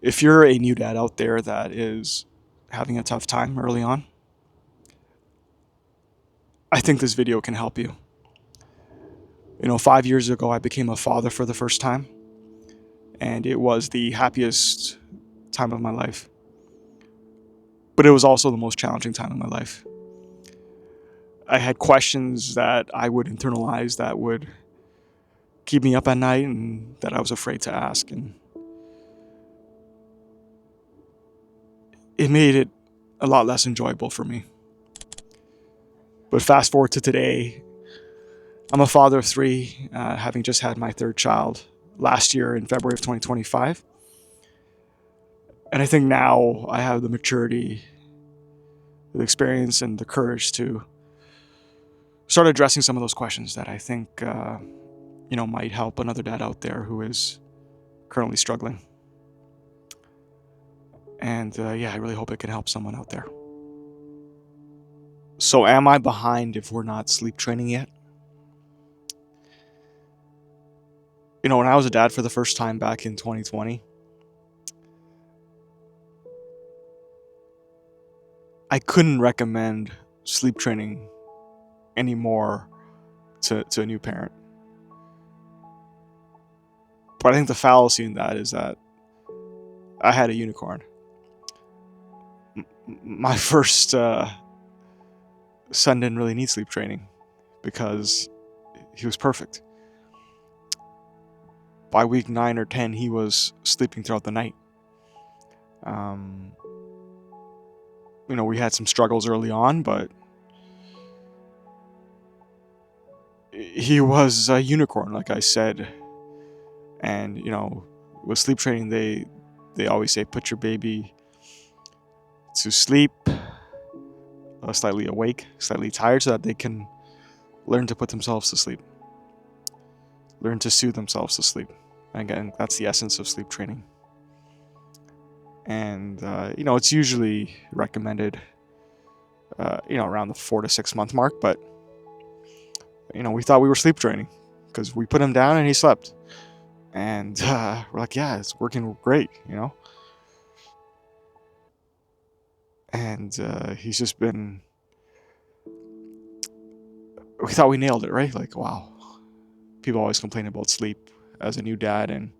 If you're a new dad out there that is having a tough time early on, I think this video can help you. 5 years ago, I became a father for the first time, and it was the happiest time of my life. But it was also the most challenging time of my life. I had questions that I would internalize that would keep me up at night and that I was afraid to ask. And it made it a lot less enjoyable for me. But fast forward to today, I'm a father of three, having just had my third child last year in February of 2025. And I think now I have the maturity, the experience, and the courage to start addressing some of those questions that I think, might help another dad out there who is currently struggling. And I really hope it can help someone out there. So, am I behind if we're not sleep training yet? When I was a dad for the first time back in 2020, I couldn't recommend sleep training anymore to a new parent. But I think the fallacy in that is that I had a unicorn. My first son didn't really need sleep training because he was perfect. By week 9 or 10, he was sleeping throughout the night. We had some struggles early on, but he was a unicorn, like I said. And, with sleep training, they always say put your baby to sleep, slightly awake, slightly tired, so that they can learn to put themselves to sleep, learn to soothe themselves to sleep. And again, that's the essence of sleep training. And, it's usually recommended, around the 4 to 6 month mark. But, we thought we were sleep training because we put him down and he slept. And we're like, yeah, it's working great, And he's just been... We thought we nailed it, right? Like, wow. People always complain about sleep as a new dad, and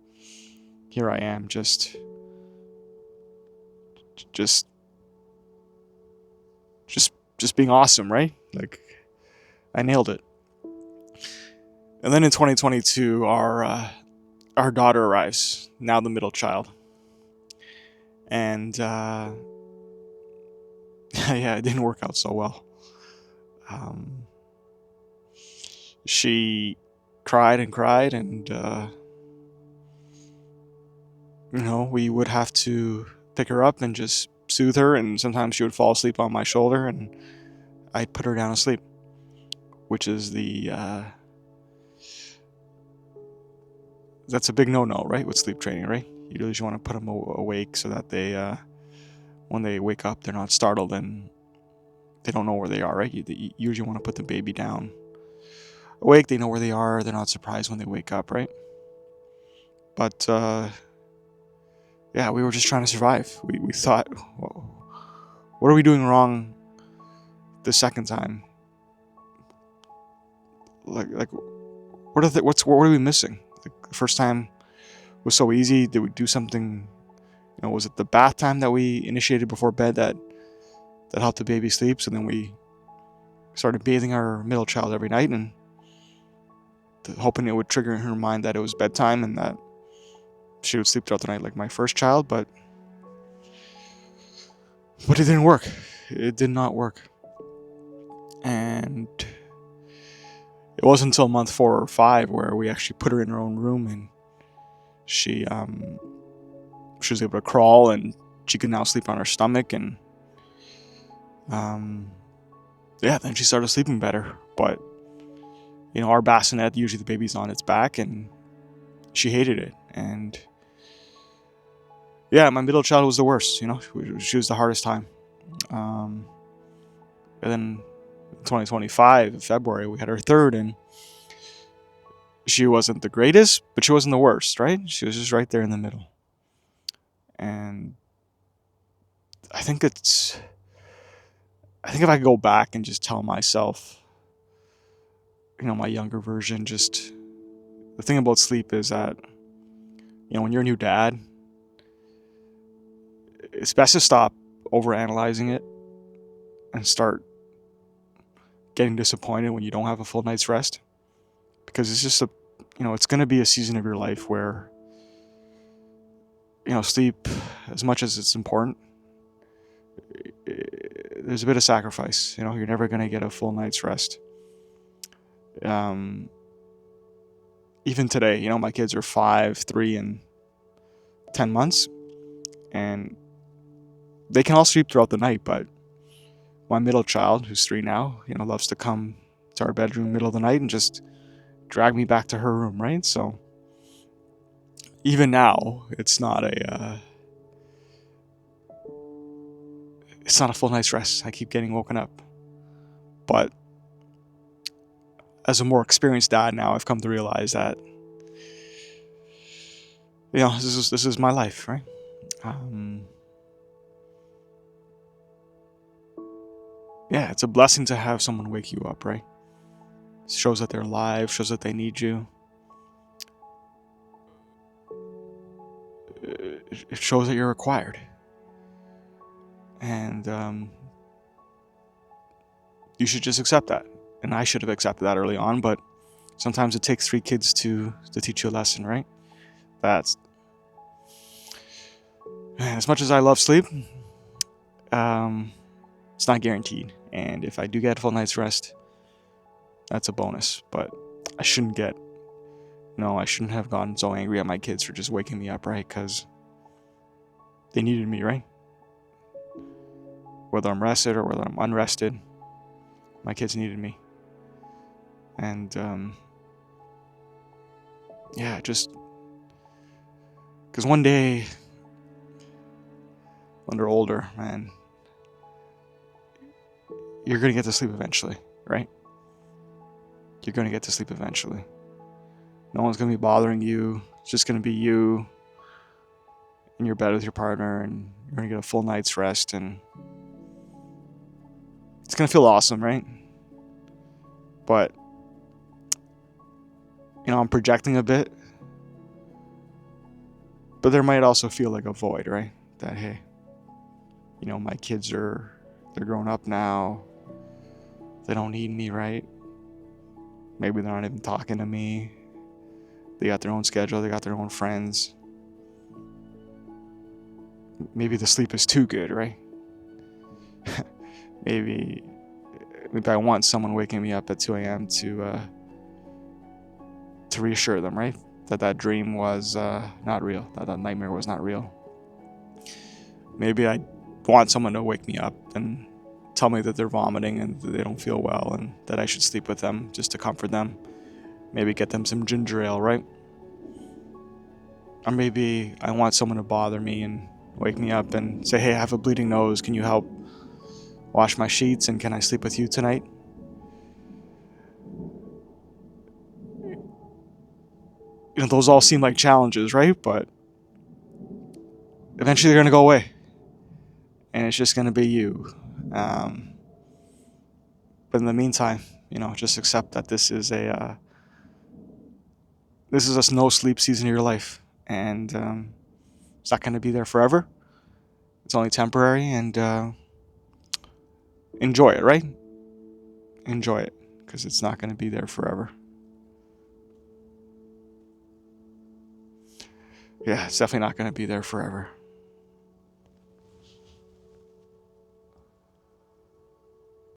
here I am, just being awesome, right? Like, I nailed it. And then in 2022, our daughter arrives, now the middle child. And yeah, it didn't work out so well. She cried and cried, and we would have to pick her up and just soothe her, and sometimes she would fall asleep on my shoulder, and I'd put her down to sleep, which is that's a big no-no, right, with sleep training, right? You really just want to put them awake so that they, when they wake up, they're not startled and they don't know where they are, right? You usually want to put the baby down awake, they know where they are, they're not surprised when they wake up, right? But we were just trying to survive. We thought, what are we doing wrong the second time? Like what are we missing? Like, the first time was so easy. Did we do something? Was it the bath time that we initiated before bed that helped the baby sleep? So then we started bathing our middle child every night and hoping it would trigger in her mind that it was bedtime and that she would sleep throughout the night like my first child. But it didn't work. It did not work. And it wasn't until month 4 or 5 where we actually put her in her own room, and she was able to crawl, and she could now sleep on her stomach, and then she started sleeping better. But our bassinet, usually the baby's on its back, and she hated it. And my middle child was the worst. She was the hardest time. And then in 2025, in February, we had our third, and she wasn't the greatest, but she wasn't the worst, right? She was just right there in the middle. And I think if I could go back and just tell myself, my younger version, just the thing about sleep is that, when you're a new dad, it's best to stop overanalyzing it and start getting disappointed when you don't have a full night's rest, because it's just it's going to be a season of your life where, sleep, as much as it's important, there's a bit of sacrifice. You're never going to get a full night's rest. Even today, my kids are 5, 3, and 10 months, and they can all sleep throughout the night, but my middle child, who's 3 now, loves to come to our bedroom middle of the night and just drag me back to her room, right? So even now, it's not a full night's rest. I keep getting woken up. But as a more experienced dad now, I've come to realize that, this is my life, right? Yeah, it's a blessing to have someone wake you up, right? It shows that they're alive, shows that they need you. It shows that you're required. And you should just accept that. And I should have accepted that early on, but sometimes it takes 3 kids to teach you a lesson, right? As much as I love sleep, it's not guaranteed. And if I do get a full night's rest, that's a bonus. But I shouldn't have gotten so angry at my kids for just waking me up, right? Because they needed me, right? Whether I'm rested or whether I'm unrested, my kids needed me. And just because one day when they're older, man, you're gonna get to sleep eventually, right? You're gonna get to sleep eventually. No one's gonna be bothering you. It's just gonna be you in your bed with your partner, and you're gonna get a full night's rest, and it's gonna feel awesome, right? But I'm projecting a bit, but there might also feel like a void, right? That, hey, my kids they're grown up now. They don't need me, right? Maybe they're not even talking to me. They got their own schedule. They got their own friends. Maybe the sleep is too good, right? Maybe I want someone waking me up at 2 a.m. to reassure them, right? That dream was not real. That nightmare was not real. Maybe I want someone to wake me up and tell me that they're vomiting and that they don't feel well and that I should sleep with them just to comfort them. Maybe get them some ginger ale, right? Or maybe I want someone to bother me and wake me up and say, hey, I have a bleeding nose. Can you help wash my sheets, and can I sleep with you tonight? Those all seem like challenges, right? But eventually they're going to go away. And it's just going to be you. But in the meantime, just accept that this is a no sleep season of your life. And it's not going to be there forever. It's only temporary. And enjoy it, right? Enjoy it. Because it's not going to be there forever. Yeah, it's definitely not going to be there forever.